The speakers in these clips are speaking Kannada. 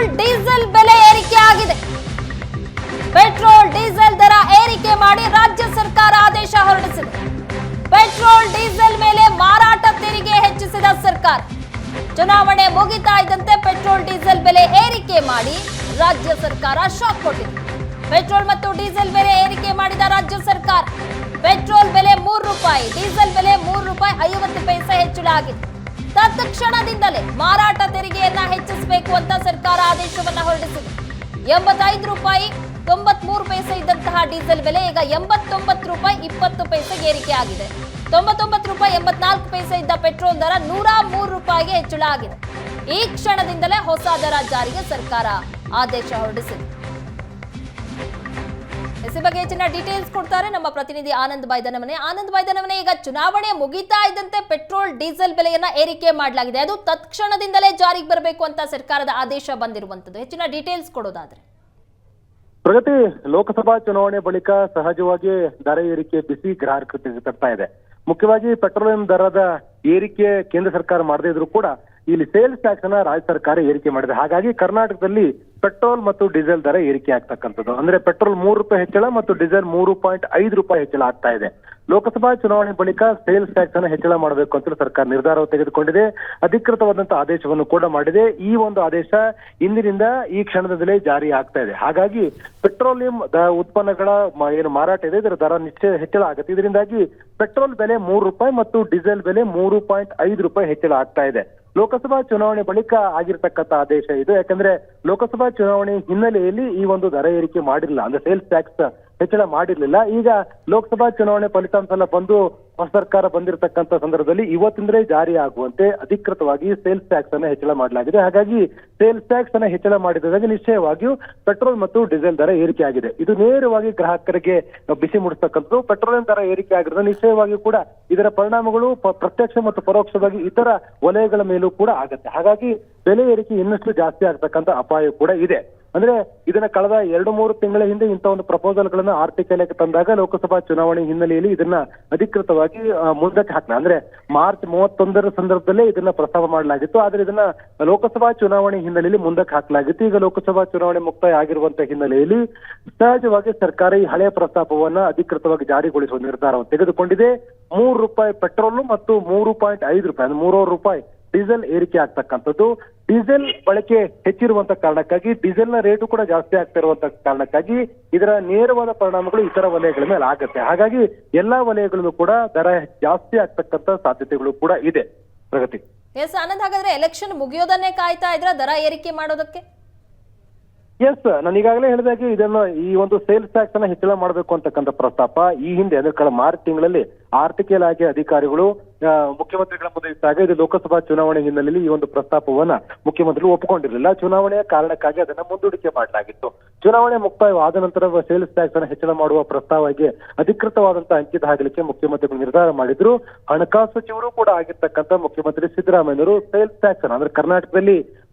ಪೆಟ್ರೋಲ್ ಡೀಸೆಲ್ ಬೆಲೆ ಏರಿಕೆ ಆಗಿದೆ. ಪೆಟ್ರೋಲ್ ಡೀಸೆಲ್ ದರ ಏರಿಕೆ ಮಾಡಿ ರಾಜ್ಯ ಸರ್ಕಾರ ಆದೇಶ ಹೊರಡಿಸಿದೆ. ಪೆಟ್ರೋಲ್ ಡೀಸೆಲ್ ಮೇಲೆ ಮಾರಾಟ ತೆರಿಗೆ ಹೆಚ್ಚಿಸಿದ ಸರ್ಕಾರ. ಚುನಾವಣೆ ಮುಗಿತಾ ಇದ್ದಂತೆ ಪೆಟ್ರೋಲ್ ಡೀಸೆಲ್ ಬೆಲೆ ಏರಿಕೆ ಮಾಡಿ ರಾಜ್ಯ ಸರ್ಕಾರ ಶಾಕ್ ಕೊಟ್ಟಿದೆ. ಪೆಟ್ರೋಲ್ ಮತ್ತು ಡೀಸೆಲ್ ಬೆಲೆ ಏರಿಕೆ ಮಾಡಿದ ರಾಜ್ಯ ಸರ್ಕಾರ. ಪೆಟ್ರೋಲ್ ಬೆಲೆ ₹3, ಡೀಸೆಲ್ ಬೆಲೆ ₹3.50 ಹೆಚ್ಚಳ ಆಗಿದೆ. ತತ್ಕ್ಷಣದಿಂದಲೇ ಮಾರಾಟ ತೆರಿಗೆಯನ್ನ ಹೆಚ್ಚಿಸಬೇಕು ಅಂತ ಸರ್ಕಾರ ಆದೇಶವನ್ನ ಹೊರಡಿಸಿದೆ. ₹89.93 ಇದ್ದಂತಹ ಡೀಸೆಲ್ ಬೆಲೆ ಈಗ ₹89.20 ಏರಿಕೆ ಆಗಿದೆ. ₹99.84 ಇದ್ದ ಪೆಟ್ರೋಲ್ ದರ ₹103ಗೆ ಹೆಚ್ಚಳ ಆಗಿದೆ. ಈ ಕ್ಷಣದಿಂದಲೇ ಹೊಸ ದರ ಜಾರಿಗೆ ಸರ್ಕಾರ ಆದೇಶ ಹೊರಡಿಸಿದೆ. ಈ ಬಗ್ಗೆ ಹೆಚ್ಚಿನ ಡೀಟೇಲ್ಸ್ ಕೊಡ್ತಾರೆ ನಮ್ಮ ಪ್ರತಿನಿಧಿ ಆನಂದ್ ಬೈದನಮನೆ. ಈಗ ಚುನಾವಣೆ ಮುಗಿತಾ ಇದ್ದಂತೆ ಪೆಟ್ರೋಲ್ ಡೀಸೆಲ್ ಬೆಲೆಯನ್ನ ಏರಿಕೆ ಮಾಡಲಾಗಿದೆ. ಅದು ತತ್ಕ್ಷಣದಿಂದಲೇ ಜಾರಿಗೆ ಬರಬೇಕು ಅಂತ ಸರ್ಕಾರದ ಆದೇಶ ಬಂದಿರುವಂತದ್ದು. ಹೆಚ್ಚಿನ ಡೀಟೇಲ್ಸ್ ಕೊಡೋದಾದ್ರೆ ಪ್ರಗತಿ, ಲೋಕಸಭಾ ಚುನಾವಣೆ ಬಳಿಕ ಸಹಜವಾಗಿ ದರ ಏರಿಕೆ ಬಿಸಿ ಗ್ರಾಹಕರಿಗೆ ತರ್ತಾ ಇದೆ. ಮುಖ್ಯವಾಗಿ ಪೆಟ್ರೋಲಿಯಂ ದರದ ಏರಿಕೆ ಕೇಂದ್ರ ಸರ್ಕಾರ ಮಾಡದೇ ಇದ್ರೂ ಕೂಡ ಇಲ್ಲಿ ಸೇಲ್ಸ್ ಟ್ಯಾಕ್ಸ್ ಅನ್ನ ರಾಜ್ಯ ಸರ್ಕಾರ ಏರಿಕೆ ಮಾಡಿದೆ. ಹಾಗಾಗಿ ಕರ್ನಾಟಕದಲ್ಲಿ ಪೆಟ್ರೋಲ್ ಮತ್ತು ಡೀಸೆಲ್ ದರ ಏರಿಕೆ ಆಗ್ತಕ್ಕಂಥದ್ದು. ಅಂದ್ರೆ ಪೆಟ್ರೋಲ್ ₹3 ಹೆಚ್ಚಳ ಮತ್ತು ಡೀಸೆಲ್ ₹3.5 ಹೆಚ್ಚಳ ಆಗ್ತಾ ಇದೆ. ಲೋಕಸಭಾ ಚುನಾವಣೆ ಬಳಿಕ ಸೇಲ್ಸ್ ಟ್ಯಾಕ್ಸ್ ಅನ್ನು ಹೆಚ್ಚಳ ಮಾಡಬೇಕು ಅಂತ ಸರ್ಕಾರ ನಿರ್ಧಾರ ತೆಗೆದುಕೊಂಡಿದೆ. ಅಧಿಕೃತವಾದಂತಹ ಆದೇಶವನ್ನು ಕೂಡ ಮಾಡಿದೆ. ಈ ಒಂದು ಆದೇಶ ಇಂದಿನಿಂದ ಈ ಕ್ಷಣದಿಂದಲೇ ಜಾರಿ ಆಗ್ತಾ ಇದೆ. ಹಾಗಾಗಿ ಪೆಟ್ರೋಲಿಯಂ ಉತ್ಪನ್ನಗಳ ಏನು ಮಾರಾಟ ಇದೆ ಇದರ ದರ ನಿಶ್ಚಯ ಹೆಚ್ಚಳ ಆಗುತ್ತೆ. ಇದರಿಂದಾಗಿ ಪೆಟ್ರೋಲ್ ಬೆಲೆ ₹3 ಮತ್ತು ಡೀಸೆಲ್ ಬೆಲೆ ₹3.5 ಹೆಚ್ಚಳ ಆಗ್ತಾ ಇದೆ. ಲೋಕಸಭಾ ಚುನಾವಣೆ ಬಳಿಕ ಆಗಿರ್ತಕ್ಕಂಥ ಆದೇಶ ಇದು. ಯಾಕಂದ್ರೆ ಲೋಕಸಭಾ ಚುನಾವಣೆ ಹಿನ್ನೆಲೆಯಲ್ಲಿ ಈ ಒಂದು ದರ ಏರಿಕೆ ಮಾಡಿರಲಿಲ್ಲ, ಅಂದ್ರೆ ಸೇಲ್ಸ್ ಟ್ಯಾಕ್ಸ್ ಹೆಚ್ಚಳ ಮಾಡಿರ್ಲಿಲ್ಲ. ಈಗ ಲೋಕಸಭಾ ಚುನಾವಣೆ ಫಲಿತಾಂಶ ಎಲ್ಲ ಬಂದು ಹೊಸ ಸರ್ಕಾರ ಬಂದಿರತಕ್ಕಂಥ ಸಂದರ್ಭದಲ್ಲಿ ಇವತ್ತಿಂದಲೇ ಜಾರಿ ಆಗುವಂತೆ ಅಧಿಕೃತವಾಗಿ ಸೇಲ್ಸ್ ಟ್ಯಾಕ್ಸ್ ಅನ್ನ ಹೆಚ್ಚಳ ಮಾಡಲಾಗಿದೆ. ಹಾಗಾಗಿ ಸೇಲ್ಸ್ ಟ್ಯಾಕ್ಸ್ ಅನ್ನ ಹೆಚ್ಚಳ ಮಾಡಿದಾಗ ನಿಶ್ಚಯವಾಗಿಯೂ ಪೆಟ್ರೋಲ್ ಮತ್ತು ಡೀಸೆಲ್ ದರ ಏರಿಕೆ ಆಗಿದೆ. ಇದು ನೇರವಾಗಿ ಗ್ರಾಹಕರಿಗೆ ಬಿಸಿ ಮೂಡಿಸ್ತಕ್ಕಂಥದ್ದು. ಪೆಟ್ರೋಲಿಯಂ ದರ ಏರಿಕೆ ಆಗಿರೋದು ನಿಶ್ಚಯವಾಗಿಯೂ ಕೂಡ ಇದರ ಪರಿಣಾಮಗಳು ಪ್ರತ್ಯಕ್ಷ ಮತ್ತು ಪರೋಕ್ಷವಾಗಿ ಇತರ ವಲಯಗಳ ಮೇಲೂ ಕೂಡ ಆಗುತ್ತೆ. ಹಾಗಾಗಿ ಬೆಲೆ ಏರಿಕೆ ಇನ್ನಷ್ಟು ಜಾಸ್ತಿ ಆಗ್ತಕ್ಕಂಥ ಅಪಾಯ ಕೂಡ ಇದೆ. ಅಂದ್ರೆ ಇದನ್ನ ಕಳೆದ 2-3 ತಿಂಗಳ ಹಿಂದೆ ಇಂಥ ಒಂದು ಪ್ರಪೋಸಲ್ ಗಳನ್ನ ಆರ್ಥಿಕ ಇಲಾಖೆ ತಂದಾಗ ಲೋಕಸಭಾ ಚುನಾವಣೆ ಹಿನ್ನೆಲೆಯಲ್ಲಿ ಇದನ್ನ ಅಧಿಕೃತವಾಗಿ ಮುಂದಕ್ಕೆ ಹಾಕಲ ಅಂದ್ರೆ ಮಾರ್ಚ್ 31ರ ಸಂದರ್ಭದಲ್ಲೇ ಇದನ್ನ ಪ್ರಸ್ತಾವ ಮಾಡಲಾಗಿತ್ತು. ಆದ್ರೆ ಇದನ್ನ ಲೋಕಸಭಾ ಚುನಾವಣೆ ಹಿನ್ನೆಲೆಯಲ್ಲಿ ಮುಂದಕ್ಕೆ ಹಾಕಲಾಗಿತ್ತು. ಈಗ ಲೋಕಸಭಾ ಚುನಾವಣೆ ಮುಕ್ತಾಯ ಆಗಿರುವಂತಹ ಹಿನ್ನೆಲೆಯಲ್ಲಿ ಸಹಜವಾಗಿ ಸರ್ಕಾರ ಈ ಹಳೆಯ ಪ್ರಸ್ತಾಪವನ್ನ ಅಧಿಕೃತವಾಗಿ ಜಾರಿಗೊಳಿಸುವ ನಿರ್ಧಾರವನ್ನು ತೆಗೆದುಕೊಂಡಿದೆ. ₹3 ಪೆಟ್ರೋಲ್ ಮತ್ತು ₹3.5 ಅಂದ್ರೆ ₹3 ಡೀಸೆಲ್ ಏರಿಕೆ ಆಗ್ತಕ್ಕಂಥದ್ದು. ಡೀಸೆಲ್ ಬಳಕೆ ಹೆಚ್ಚಿರುವಂತ ಕಾರಣಕ್ಕಾಗಿ ಡೀಸೆಲ್ ನ ರೇಟು ಕೂಡ ಜಾಸ್ತಿ ಆಗ್ತಾ ಇರುವಂತ ಕಾರಣಕ್ಕಾಗಿ ಇದರ ನೇರವಾದ ಪರಿಣಾಮಗಳು ಇತರ ವಲಯಗಳ ಮೇಲೆ ಆಗುತ್ತೆ. ಹಾಗಾಗಿ ಎಲ್ಲಾ ವಲಯಗಳಲ್ಲೂ ಕೂಡ ದರ ಜಾಸ್ತಿ ಆಗ್ತಕ್ಕಂಥ ಸಾಧ್ಯತೆಗಳು ಕೂಡ ಇದೆ. ಪ್ರಗತಿ, ಎಸ್ ಆನಂದ್, ಹಾಗಾದ್ರೆ ಎಲೆಕ್ಷನ್ ಮುಗಿಯೋದನ್ನೇ ಕಾಯ್ತಾ ಇದ್ರ ದರ ಏರಿಕೆ ಮಾಡೋದಕ್ಕೆ? ಎಸ್, ನಾನು ಈಗಾಗಲೇ ಹೇಳಿದಾಗೆ ಇದನ್ನ ಈ ಒಂದು ಸೇಲ್ಸ್ ಟ್ಯಾಕ್ಸ್ ಅನ್ನ ಹೆಚ್ಚಳ ಮಾಡಬೇಕು ಅಂತಕ್ಕಂಥ ಪ್ರಸ್ತಾಪ ಈ ಹಿಂದೆ ಅಂದ್ರೆ ಕಳೆದ ಮಾರ್ಚ್ ತಿಂಗಳಲ್ಲಿ ಆರ್ಥಿಕ ಇಲಾಖೆ ಅಧಿಕಾರಿಗಳು ಮುಖ್ಯಮಂತ್ರಿಗಳ ಮುಂದೆ ಇಟ್ಟಾಗ ಇದು ಲೋಕಸಭಾ ಚುನಾವಣೆ ಹಿನ್ನೆಲೆಯಲ್ಲಿ ಈ ಒಂದು ಪ್ರಸ್ತಾಪವನ್ನ ಮುಖ್ಯಮಂತ್ರಿಗಳು ಒಪ್ಪಿಕೊಂಡಿರಲಿಲ್ಲ. ಚುನಾವಣೆಯ ಕಾರಣಕ್ಕಾಗಿ ಅದನ್ನ ಮುಂದೂಡಿಕೆ ಮಾಡಲಾಗಿತ್ತು. ಚುನಾವಣೆ ಮುಕ್ತಾಯವಾದ ನಂತರ ಸೇಲ್ಸ್ ಟ್ಯಾಕ್ಸ್ ಅನ್ನು ಹೆಚ್ಚಳ ಮಾಡುವ ಪ್ರಸ್ತಾವಕ್ಕೆ ಅಧಿಕೃತವಾದಂತಹ ಅಂಕಿತ ಹಾಕಲಿಕ್ಕೆ ಮುಖ್ಯಮಂತ್ರಿಗಳು ನಿರ್ಧಾರ ಮಾಡಿದ್ರು. ಹಣಕಾಸು ಸಚಿವರು ಕೂಡ ಆಗಿರ್ತಕ್ಕಂಥ ಮುಖ್ಯಮಂತ್ರಿ ಸಿದ್ದರಾಮಯ್ಯವರು ಸೇಲ್ಸ್ ಟ್ಯಾಕ್ಸ್ ಅನ್ನ ಅಂದ್ರೆ ಕರ್ನಾಟಕದಲ್ಲಿ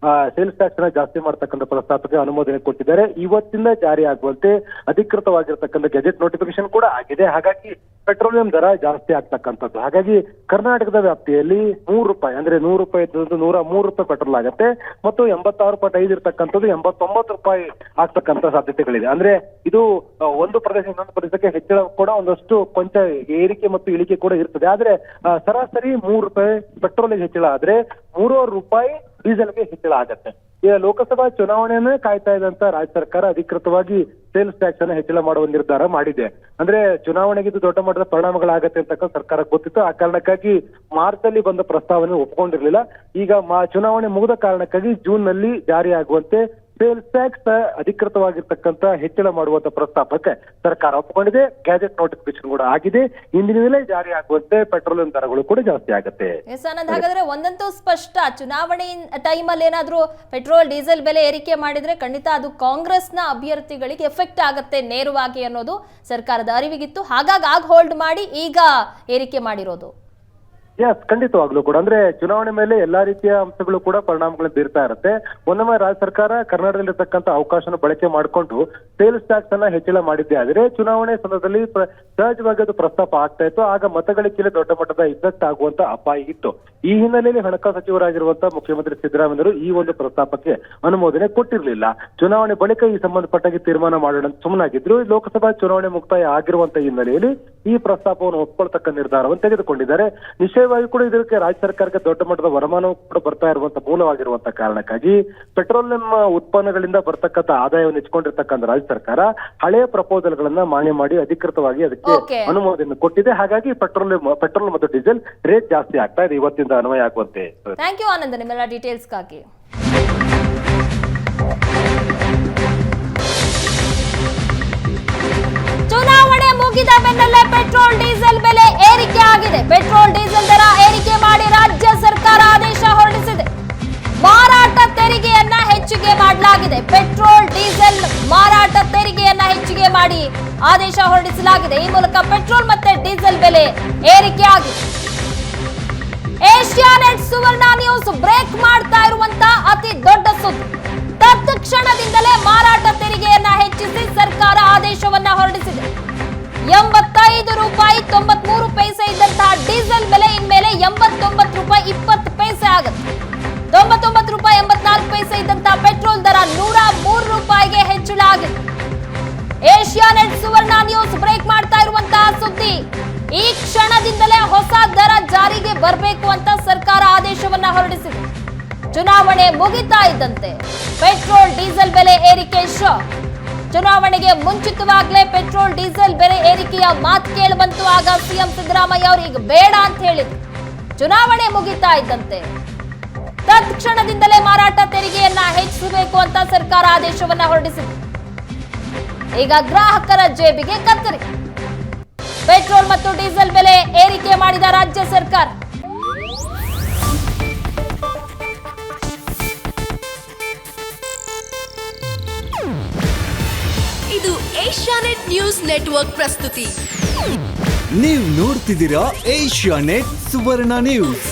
ಸೇಲ್ಸ್ ಟ್ಯಾಕ್ಸ್ ಅನ್ನ ಜಾಸ್ತಿ ಮಾಡತಕ್ಕಂಥ ಪ್ರಸ್ತಾಪಕ್ಕೆ ಅನುಮೋದನೆ ಕೊಟ್ಟಿದ್ದಾರೆ. ಇವತ್ತಿಂದ ಜಾರಿ ಆಗುವಂತೆ ಅಧಿಕೃತವಾಗಿರ್ತಕ್ಕಂಥ ಗೆಜೆಟ್ ನೋಟಿಫಿಕೇಶನ್ ಕೂಡ ಆಗಿದೆ. ಹಾಗಾಗಿ ಪೆಟ್ರೋಲಿಯಂ ದರ ಜಾಸ್ತಿ ಆಗ್ತಕ್ಕಂಥದ್ದು. ಹಾಗಾಗಿ ಕರ್ನಾಟಕದ ವ್ಯಾಪ್ತಿಯಲ್ಲಿ ₹3 ಅಂದ್ರೆ ₹100 ಇದ್ದದ್ದು ₹103 ಪೆಟ್ರೋಲ್ ಆಗುತ್ತೆ ಮತ್ತು ₹86.5 ಇರ್ತಕ್ಕಂಥದ್ದು ₹89 ಆಗ್ತಕ್ಕಂಥ ಸಾಧ್ಯತೆಗಳಿದೆ. ಅಂದ್ರೆ ಇದು ಒಂದು ಪ್ರದೇಶ ಇನ್ನೊಂದು ಪ್ರದೇಶಕ್ಕೆ ಹೆಚ್ಚಳ ಕೂಡ ಒಂದಷ್ಟು ಕೊಂಚ ಏರಿಕೆ ಮತ್ತು ಇಳಿಕೆ ಕೂಡ ಇರ್ತದೆ. ಆದ್ರೆ ಸರಾಸರಿ ₹3 ಪೆಟ್ರೋಲ್ಗೆ ಹೆಚ್ಚಳ ಆದ್ರೆ ₹3 ಡೀಸೆಲ್ಗೆ ಹೆಚ್ಚಳ ಆಗತ್ತೆ. ಈಗ ಲೋಕಸಭಾ ಚುನಾವಣೆಯನ್ನೇ ಕಾಯ್ತಾ ಇದ್ದಂತ ರಾಜ್ಯ ಸರ್ಕಾರ ಅಧಿಕೃತವಾಗಿ ಸೇಲ್ಸ್ ಟ್ಯಾಕ್ಸ್ ಅನ್ನ ಹೆಚ್ಚಳ ಮಾಡುವ ನಿರ್ಧಾರ ಮಾಡಿದೆ. ಅಂದ್ರೆ ಚುನಾವಣೆಗೆ ಇದು ದೊಡ್ಡ ಮಟ್ಟದ ಪರಿಣಾಮಗಳಾಗತ್ತೆ ಅಂತಕ್ಕಂಥ ಸರ್ಕಾರಕ್ಕೆ ಗೊತ್ತಿತ್ತು. ಆ ಕಾರಣಕ್ಕಾಗಿ ಮಾರ್ಚ್ ಅಲ್ಲಿ ಬಂದ ಪ್ರಸ್ತಾವನೆ ಒಪ್ಪಿಕೊಂಡಿರ್ಲಿಲ್ಲ. ಈಗ ಚುನಾವಣೆ ಮುಗಿದ ಕಾರಣಕ್ಕಾಗಿ ಜೂನ್ ನಲ್ಲಿ ಜಾರಿ ಆಗುವಂತೆ ಸೇಲ್ಸ್ ಟ್ಯಾಕ್ಸ್ ಅಧಿಕೃತವಾಗಿರ್ತಕ್ಕಂಥ ಹೆಚ್ಚಳ ಮಾಡುವಂತ ಪ್ರಸ್ತಾಪಕ್ಕೆ ಸರ್ಕಾರ ಒಪ್ಪಿಕೊಂಡಿದೆ. ಗ್ಯಾಜೆಟ್ ನೋಟಿಫಿಕೇಶನ್ ಕೂಡ ಆಗಿದೆ. ಇಂದಿನಿಂದಲೇ ಜಾರಿ ಆಗುವಂತೆ ಪೆಟ್ರೋಲಿಯಂ ದರಗಳು ಕೂಡ ಜಾಸ್ತಿ ಆಗುತ್ತೆ. ಹಾಗಾದ್ರೆ ಒಂದಂತೂ ಸ್ಪಷ್ಟ, ಚುನಾವಣೆ ಟೈಮಲ್ಲಿ ಏನಾದ್ರೂ ಪೆಟ್ರೋಲ್ ಡೀಸೆಲ್ ಬೆಲೆ ಏರಿಕೆ ಮಾಡಿದ್ರೆ ಖಂಡಿತ ಅದು ಕಾಂಗ್ರೆಸ್ನ ಅಭ್ಯರ್ಥಿಗಳಿಗೆ ಎಫೆಕ್ಟ್ ಆಗುತ್ತೆ ನೇರವಾಗಿ ಅನ್ನೋದು ಸರ್ಕಾರದ ಅರಿವಿಗಿತ್ತು. ಹಾಗಾಗಿ ಹೋಲ್ಡ್ ಮಾಡಿ ಈಗ ಏರಿಕೆ ಮಾಡಿರೋದು. ಖಂಡಿತವಾಗ್ಲೂ ಕೂಡ ಅಂದ್ರೆ ಚುನಾವಣೆ ಮೇಲೆ ಎಲ್ಲಾ ರೀತಿಯ ಅಂಶಗಳು ಕೂಡ ಪರಿಣಾಮಗಳನ್ನ ಬೀರ್ತಾ ಇರುತ್ತೆ. ಒಂದೊಮ್ಮೆ ರಾಜ್ಯ ಸರ್ಕಾರ ಕರ್ನಾಟಕದಲ್ಲಿರ್ತಕ್ಕಂಥ ಅವಕಾಶನ ಬಳಕೆ ಮಾಡಿಕೊಂಡು ಸೇಲ್ಸ್ ಟ್ಯಾಕ್ಸ್ ಅನ್ನ ಹೆಚ್ಚಳ ಮಾಡಿದ್ದೆ ಆದ್ರೆ ಚುನಾವಣೆ ಸಂದರ್ಭದಲ್ಲಿ ಸಹಜವಾಗಿ ಅದು ಪ್ರಸ್ತಾಪ ಆಗ್ತಾ ಇತ್ತು. ಆಗ ಮತಗಳಿಕೆಯಲ್ಲಿ ದೊಡ್ಡ ಮಟ್ಟದ ಇಫೆಕ್ಟ್ ಆಗುವಂತ ಅಪಾಯ ಇತ್ತು. ಈ ಹಿನ್ನೆಲೆಯಲ್ಲಿ ಹಣಕಾಸು ಸಚಿವರಾಗಿರುವಂತಹ ಮುಖ್ಯಮಂತ್ರಿ ಸಿದ್ದರಾಮಯ್ಯರು ಈ ಒಂದು ಪ್ರಸ್ತಾಪಕ್ಕೆ ಅನುಮೋದನೆ ಕೊಟ್ಟಿರಲಿಲ್ಲ. ಚುನಾವಣೆ ಬಳಿಕ ಈ ಸಂಬಂಧಪಟ್ಟಾಗಿ ತೀರ್ಮಾನ ಮಾಡೋಣ ಅಂತ ಸುಮ್ಮನಾಗಿದ್ರು. ಲೋಕಸಭಾ ಚುನಾವಣೆ ಮುಕ್ತಾಯ ಆಗಿರುವಂತ ಹಿನ್ನೆಲೆಯಲ್ಲಿ ಈ ಪ್ರಸ್ತಾಪವನ್ನು ಒಪ್ಕೊಳ್ತಕ್ಕ ನಿರ್ಧಾರವನ್ನು ತೆಗೆದುಕೊಂಡಿದ್ದಾರೆ. ನಿಶ್ಚಯವಾಗಿ ಕೂಡ ಇದಕ್ಕೆ ರಾಜ್ಯ ಸರ್ಕಾರಕ್ಕೆ ದೊಡ್ಡ ಮಟ್ಟದ ವರಮಾನವೂ ಕೂಡ ಬರ್ತಾ ಇರುವಂತಹ ಮೂಲವಾಗಿರುವಂತಹ ಕಾರಣಕ್ಕಾಗಿ ಪೆಟ್ರೋಲಿಯಂ ಉತ್ಪನ್ನಗಳಿಂದ ಬರ್ತಕ್ಕಂಥ ಆದಾಯವನ್ನು ಹೆಚ್ಚಿಕೊಂಡಿರ್ತಕ್ಕಂಥ ರಾಜ್ಯ ಸರ್ಕಾರ ಹಳೆಯ ಪ್ರಪೋಸಲ್ ಗಳನ್ನ ಮಾನ್ಯ ಮಾಡಿ ಅಧಿಕೃತವಾಗಿ ಅದಕ್ಕೆ ಅನುಮೋದನೆ ಕೊಟ್ಟಿದೆ. ಹಾಗಾಗಿ ಪೆಟ್ರೋಲ್ ಮತ್ತು ಡೀಸೆಲ್ ರೇಟ್ ಜಾಸ್ತಿ ಆಗ್ತಾ ಇದೆ, ಇವತ್ತಿಂದ ಅನ್ವಯ ಆಗುವಂತೆ. ಥ್ಯಾಂಕ್ ಯು ಆನಂದ್, ನಿಮ್ಮೆಲ್ಲ ಡೀಟೇಲ್ಸ್ಗಾಗಿ. ಚುನಾವಣೆ ಮುಗಿದ ಬೆನ್ನಲ್ಲೇ ಪೆಟ್ರೋಲ್ ಡೀಸೆಲ್ ಬೆಲೆ ಏರಿಕೆ ಆಗಿದೆ. ಪೆಟ್ರೋಲ್ ಡೀಸೆಲ್ ದರ ಏರಿಕೆ ಮಾಡಿ ರಾಜ್ಯ ಸರ್ಕಾರ ಆದೇಶ ಹೊರಡಿಸಿದೆ. ಮಾರಾಟ ತೆರಿಗೆಯನ್ನ ಹೆಚ್ಚಿಗೆ ಮಾಡಲಾಗಿದೆ. ಪೆಟ್ರೋಲ್ ಡೀಸೆಲ್ ಮಾರಾಟ ತೆರಿಗೆಯನ್ನ ಹೆಚ್ಚಿಗೆ ಮಾಡಿ ಆದೇಶ ಹೊರಡಿಸಲಾಗಿದೆ. ಈ ಮೂಲಕ ಪೆಟ್ರೋಲ್ ಮತ್ತೆ ಡೀಸೆಲ್ ಬೆಲೆ ಏರಿಕೆ ಆಗಿದೆ. ಏಷ್ಯಾನೆಟ್ ಸುವರ್ಣ ನ್ಯೂಸ್ ಬ್ರೇಕ್ ಮಾಡ್ತಾ ಇರುವಂತ ಅತಿ ದೊಡ್ಡ ಸುದ್ದಿ. ತತ್ಕ್ಷಣದಿಂದಲೇ ಮಾರಾಟ ತೆರಿಗೆಯನ್ನ ಹೆಚ್ಚಿಸಿ ಸರ್ಕಾರ ಆದೇಶವನ್ನ ಹೊರಡಿಸಿದೆ. 85 ರೂಪಾಯಿ 93 ಪೈಸೆ ಇದ್ದಂತಹ ಡೀಸೆಲ್ ಬೆಲೆ ಇನ್ಮೇಲೆ 89 ರೂಪಾಯಿ 20 ಪೈಸೆ ಆಗುತ್ತೆ. 99 ರೂಪಾಯಿ 84 ಪೈಸೆ ಇದ್ದಂತಹ ಪೆಟ್ರೋಲ್ ದರ 103 ರೂಪಾಯಿಗೆ ಹೆಚ್ಚಳ ಆಗಿದೆ. ಏಷ್ಯಾನೆಟ್ ಸುವರ್ಣ ನ್ಯೂಸ್ ಬ್ರೇಕ್ ಮಾಡ್ತಾ ಇರುವಂತಹ ಸುದ್ದಿ. ಈ ಕ್ಷಣದಿಂದಲೇ ಹೊಸ ದರ ಜಾರಿಗೆ ಬರಬೇಕು ಅಂತ ಸರ್ಕಾರ ಆದೇಶವನ್ನ ಹೊರಡಿಸಿದೆ. ಚುನಾವಣೆ ಮುಗಿತಾ ಇದ್ದಂತೆ ಪೆಟ್ರೋಲ್ ಡೀಸೆಲ್ ಬೆಲೆ ಏರಿಕೆ ಶಾಕ್. ಚುನಾವಣೆಗೆ ಮುಂಚಿತವಾಗ್ಲೇ ಪೆಟ್ರೋಲ್ ಡೀಸೆಲ್ ಬೆಲೆ ಏರಿಕೆಯ ಮಾತು ಕೇಳಿ ಬಂತು. ಆಗ ಸಿಎಂ ಸಿದ್ದರಾಮಯ್ಯ ಅವರು ಈಗ ಬೇಡ ಅಂತ ಹೇಳಿದ್ರು. ಚುನಾವಣೆ ಮುಗಿತಾ ಇದ್ದಂತೆ ತತ್ಕ್ಷಣದಿಂದಲೇ ಮಾರಾಟ ತೆರಿಗೆಯನ್ನ ಹೆಚ್ಚಿಸಬೇಕು ಅಂತ ಸರ್ಕಾರ ಆದೇಶವನ್ನ ಹೊರಡಿಸಿದೆ. ಈಗ ಗ್ರಾಹಕರ ಜೇಬಿಗೆ ಕತ್ತರಿ. ಪೆಟ್ರೋಲ್ ಮತ್ತು ಡೀಸೆಲ್ ಬೆಲೆ ಏರಿಕೆ ಮಾಡಿದ ರಾಜ್ಯ ಸರ್ಕಾರ. ಇದು ಏಷ್ಯಾನೆಟ್ ನ್ಯೂಸ್ ನೆಟ್ವರ್ಕ್ ಪ್ರಸ್ತುತಿ. ನೀವು ನೋಡ್ತಿದ್ದೀರಾ ಏಷ್ಯಾನೆಟ್ ಸುವರ್ಣ ನ್ಯೂಸ್.